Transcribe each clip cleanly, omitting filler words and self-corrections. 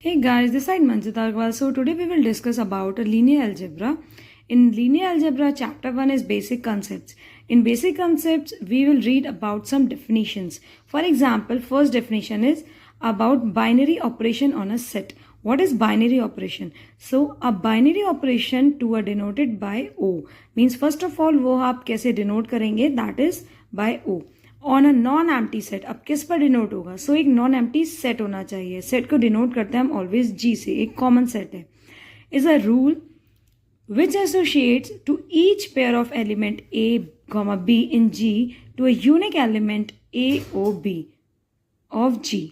Hey guys, this side Manjit Agrawal. So today we will discuss about a linear algebra. In linear algebra, chapter 1 is basic concepts. In basic concepts, we will read about some definitions. For example, first definition is about binary operation on a set. What is binary operation? So a binary operation to are denoted by O. Means first of all, वो आप कैसे denote करेंगे? That is by O. On a non empty set, अब किस पर denote होगा? सो एक non empty set होना चाहिए. सेट को डिनोट करते हैं हम ऑलवेज जी से, एक कॉमन सेट है. Is a rule which associates to each pair of element a comma b in G to a unique element a o b of G.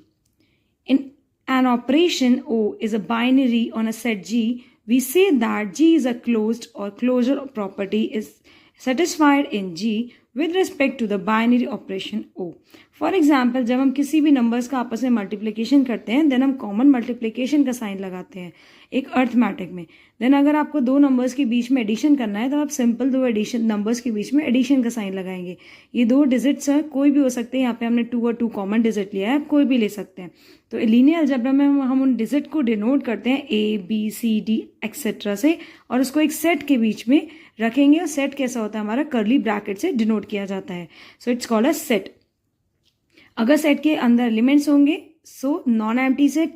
In an operation O is a binary on a set G, we say that G is a closed or closure property is satisfied in G with respect to the binary operation O. For example, जब हम किसी भी numbers का आपस में multiplication करते हैं then हम कॉमन मल्टीप्लिकेशन का साइन लगाते हैं एक अर्थमेटिक में. देन अगर आपको दो नंबर्स के बीच में एडिशन करना है तो आप सिंपल दो एडिशन नंबर्स के बीच में एडिशन का साइन लगाएंगे. ये दो डिजिट्स है, कोई भी हो सकते हैं. यहाँ पे हमने 2 और 2 कॉमन डिजिट लिया है, आप कोई भी ले सकते हैं. तो लीनियर अलजेब्रा में हम उन डिजिट को डिनोट करते हैं A B C D etcetera से और उसको एक सेट के बीच में रखेंगे. और सेट कैसा होता है हमारा? कर्ली ब्रैकेट से डिनोट किया जाता है. So it's called a set. अगर सेट के अंदर एलिमेंट्स होंगे सो नॉन एम्प्टी सेट,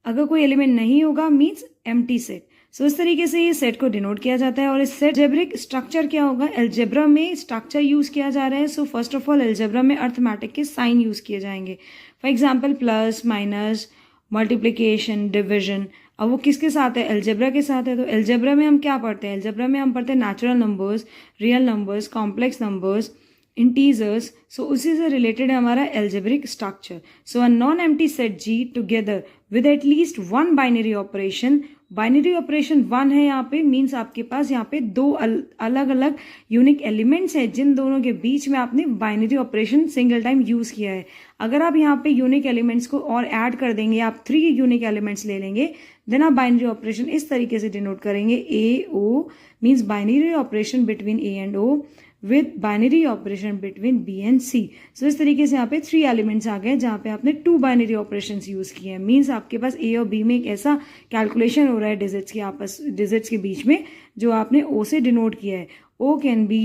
अगर कोई एलिमेंट नहीं होगा मीन्स एम्प्टी सेट. सो इस तरीके से ये सेट को डिनोट किया जाता है. और इस सेट अलजेब्रिक स्ट्रक्चर क्या होगा? अलजेब्रा में स्ट्रक्चर यूज किया जा रहा है. So first of all algebra में अर्थमेटिक के साइन यूज किए जाएंगे. For example plus minus multiplication division. अब वो किसके साथ है? अलजेब्रा के साथ है. तो अलजेब्रा में हम क्या पढ़ते हैं? अलजेब्रा में हम पढ़ते हैं natural numbers, real numbers, complex numbers, integers. So उसी से रिलेटेड है हमारा algebraic structure. So a non empty set G together with at least one binary operation. Binary operation 1 है यहाँ पे, मीन्स आपके पास यहाँ पे दो अलग अलग यूनिक एलिमेंट्स हैं जिन दोनों के बीच में आपने binary operation single time use किया है. अगर आप यहाँ पे यूनिक एलिमेंट्स को और ऐड कर देंगे, आप 3 यूनिक एलिमेंट्स ले लेंगे, देन आप बाइनरी ऑपरेशन इस तरीके से डिनोट करेंगे. A O means binary operation between A and O with binary operation between B and C. So इस तरीके से यहाँ पे 3 एलिमेंट्स आ गए जहाँ पे आपने 2 बाइनरी ऑपरेशन यूज किए हैं. मीन्स आपके पास ए और बी में एक ऐसा कैलकुलेशन हो रहा है डिजिट्स के बीच में जो आपने ओ से डिनोट किया है. O can be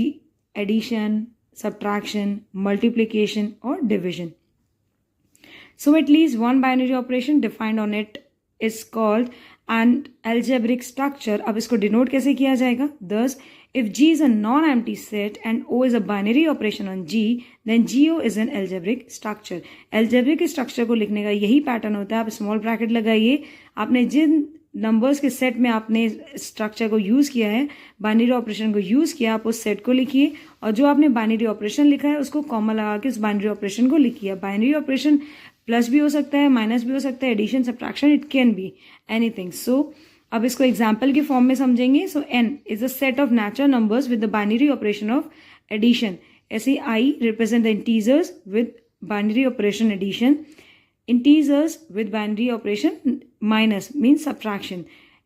addition, subtraction, multiplication और division. So at least one binary operation defined on it is called an algebraic structure. अब इसको डिनोट कैसे किया जाएगा? Thus, if G is a non-empty set and O is a binary operation on G, then GO is an algebraic structure. Algebraic structure को लिखने का यही pattern होता है. आप स्मॉल ब्रैकेट लगाइए. आपने जिन नंबर्स के सेट में आपने स्ट्रक्चर को यूज किया है, बाइनरी ऑपरेशन को यूज किया, आप उस सेट को लिखिए और जो आपने बाइनरी ऑपरेशन लिखा है उसको कॉमा लगा के उस बाइनरी ऑपरेशन को लिखिए. बाइनरी ऑपरेशन प्लस भी हो सकता है, माइनस भी हो सकता है, addition subtraction, it can be anything. So अब इसको एग्जाम्पल के फॉर्म में समझेंगे. So N is a set of natural numbers with the binary operation of addition. ऐसे I represent the integers with binary operation addition. Integers with binary operation minus means subtraction.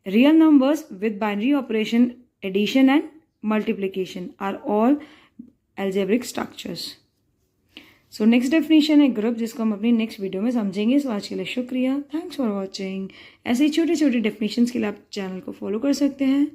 Real numbers with binary operation addition and multiplication are all algebraic structures. So next definition है group, जिसको हम अपनी next video में समझेंगे. सो आज के लिए शुक्रिया. Thanks for watching. ऐसे ही छोटे छोटे डेफिनेशंस के लिए आप चैनल को फॉलो कर सकते हैं.